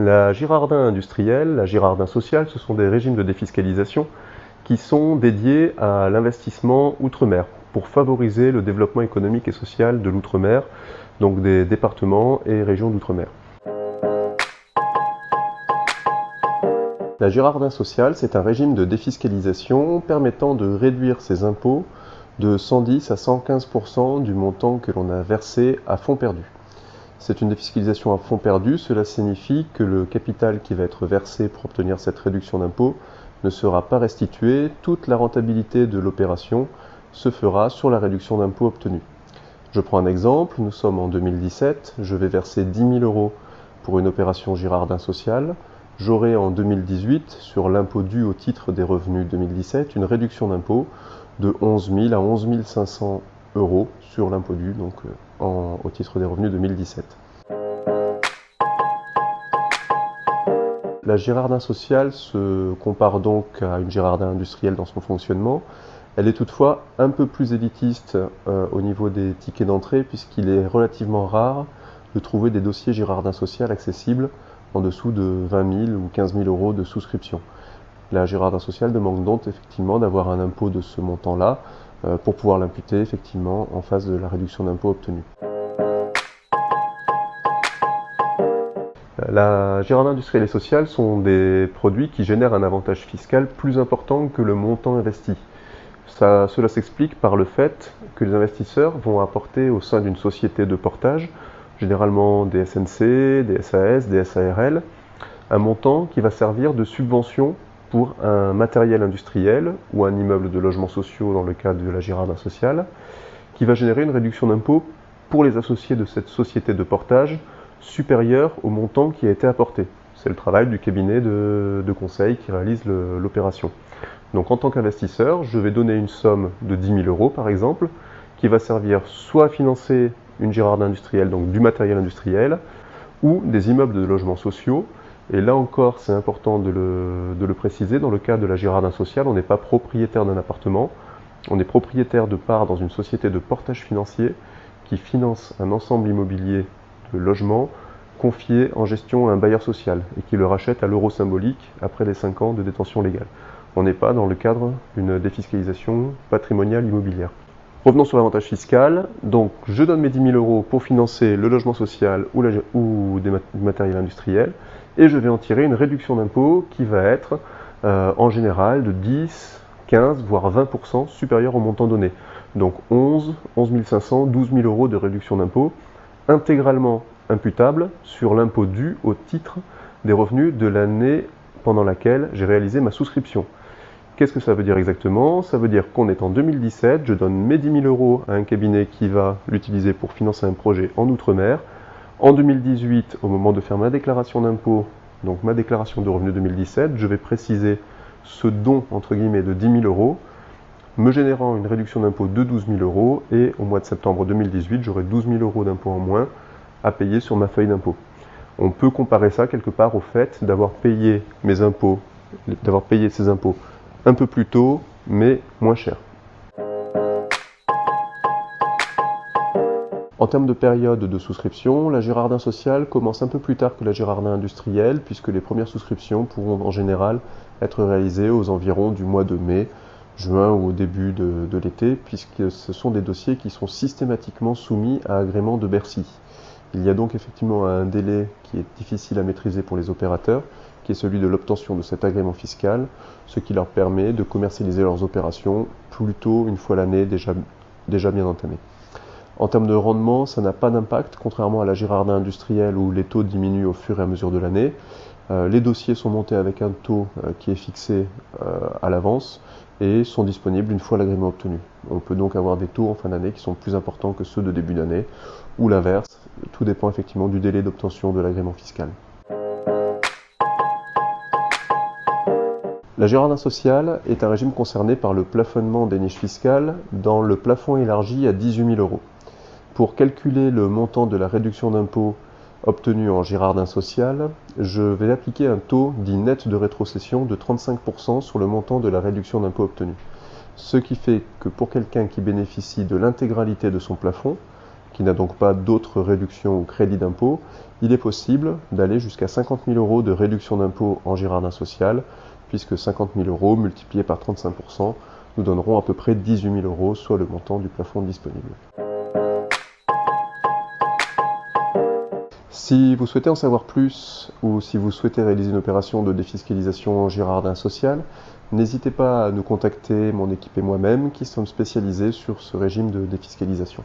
La Girardin industrielle, la Girardin sociale, ce sont des régimes de défiscalisation qui sont dédiés à l'investissement outre-mer pour favoriser le développement économique et social de l'outre-mer, donc des départements et régions d'outre-mer. La Girardin sociale, c'est un régime de défiscalisation permettant de réduire ses impôts de 110 à 115% du montant que l'on a versé à fonds perdu. C'est une défiscalisation à fonds perdu, cela signifie que le capital qui va être versé pour obtenir cette réduction d'impôt ne sera pas restitué, toute la rentabilité de l'opération se fera sur la réduction d'impôt obtenue. Je prends un exemple, nous sommes en 2017, je vais verser 10 000 € pour une opération Girardin sociale. J'aurai en 2018, sur l'impôt dû au titre des revenus 2017, une réduction d'impôt de 11 000 à 11 500 € sur l'impôt dû, donc au titre des revenus 2017. La Girardin sociale se compare donc à une Girardin industrielle dans son fonctionnement. Elle est toutefois un peu plus élitiste au niveau des tickets d'entrée, puisqu'il est relativement rare de trouver des dossiers Girardin social accessibles en dessous de 20 000 ou 15 000 € de souscription. La Girardin sociale demande donc effectivement d'avoir un impôt de ce montant-là pour pouvoir l'imputer effectivement en face de la réduction d'impôt obtenue. La Girardin industrielle et sociale sont des produits qui génèrent un avantage fiscal plus important que le montant investi. Cela s'explique par le fait que les investisseurs vont apporter au sein d'une société de portage, généralement des SNC, des SAS, des SARL, un montant qui va servir de subvention pour un matériel industriel ou un immeuble de logements sociaux dans le cadre de la Girardin sociale, qui va générer une réduction d'impôt pour les associés de cette société de portage supérieure au montant qui a été apporté. C'est le travail du cabinet de conseil qui réalise l'opération. Donc en tant qu'investisseur, je vais donner une somme de 10 000 € par exemple, qui va servir soit à financer une Girardin industrielle, donc du matériel industriel, ou des immeubles de logements sociaux. Et là encore, c'est important de le préciser, dans le cas de la Girardin sociale, on n'est pas propriétaire d'un appartement, on est propriétaire de parts dans une société de portage financier qui finance un ensemble immobilier de logements confié en gestion à un bailleur social et qui le rachète à l'euro symbolique après les 5 ans de détention légale. On n'est pas dans le cadre d'une défiscalisation patrimoniale immobilière. Revenons sur l'avantage fiscal. Donc, je donne mes 10 000 € pour financer le logement social ou du matériel industriel et je vais en tirer une réduction d'impôt qui va être en général de 10, 15, voire 20% supérieure au montant donné. Donc 11 500, 12 000 € de réduction d'impôt intégralement imputable sur l'impôt dû au titre des revenus de l'année pendant laquelle j'ai réalisé ma souscription. Qu'est-ce que ça veut dire exactement? Ça veut dire qu'on est en 2017, je donne mes 10 000 € à un cabinet qui va l'utiliser pour financer un projet en Outre-mer. En 2018, au moment de faire ma déclaration d'impôt, donc ma déclaration de revenus 2017, je vais préciser ce don entre guillemets de 10 000 €, me générant une réduction d'impôt de 12 000 € et au mois de septembre 2018, j'aurai 12 000 € d'impôt en moins à payer sur ma feuille d'impôt. On peut comparer ça quelque part au fait d'avoir payé mes impôts, d'avoir payé ces impôts un peu plus tôt, mais moins cher. En termes de période de souscription, la Girardin sociale commence un peu plus tard que la Girardin industrielle, puisque les premières souscriptions pourront en général être réalisées aux environs du mois de mai, juin ou au début de l'été, puisque ce sont des dossiers qui sont systématiquement soumis à agrément de Bercy. Il y a donc effectivement un délai qui est difficile à maîtriser pour les opérateurs, qui est celui de l'obtention de cet agrément fiscal, ce qui leur permet de commercialiser leurs opérations plus tôt, une fois l'année déjà bien entamée. En termes de rendement, ça n'a pas d'impact, contrairement à la Girardin industrielle où les taux diminuent au fur et à mesure de l'année. Les dossiers sont montés avec un taux qui est fixé à l'avance et sont disponibles une fois l'agrément obtenu. On peut donc avoir des taux en fin d'année qui sont plus importants que ceux de début d'année, ou l'inverse, tout dépend effectivement du délai d'obtention de l'agrément fiscal. La Girardin sociale est un régime concerné par le plafonnement des niches fiscales dans le plafond élargi à 18 000 €. Pour calculer le montant de la réduction d'impôt obtenue en Girardin sociale, je vais appliquer un taux dit net de rétrocession de 35% sur le montant de la réduction d'impôt obtenue. Ce qui fait que pour quelqu'un qui bénéficie de l'intégralité de son plafond, qui n'a donc pas d'autres réductions ou crédits d'impôt, il est possible d'aller jusqu'à 50 000 € de réduction d'impôt en Girardin social, puisque 50 000 € multipliés par 35% nous donneront à peu près 18 000 €, soit le montant du plafond disponible. Si vous souhaitez en savoir plus ou si vous souhaitez réaliser une opération de défiscalisation en Girardin social, n'hésitez pas à nous contacter, mon équipe et moi-même, qui sommes spécialisés sur ce régime de défiscalisation.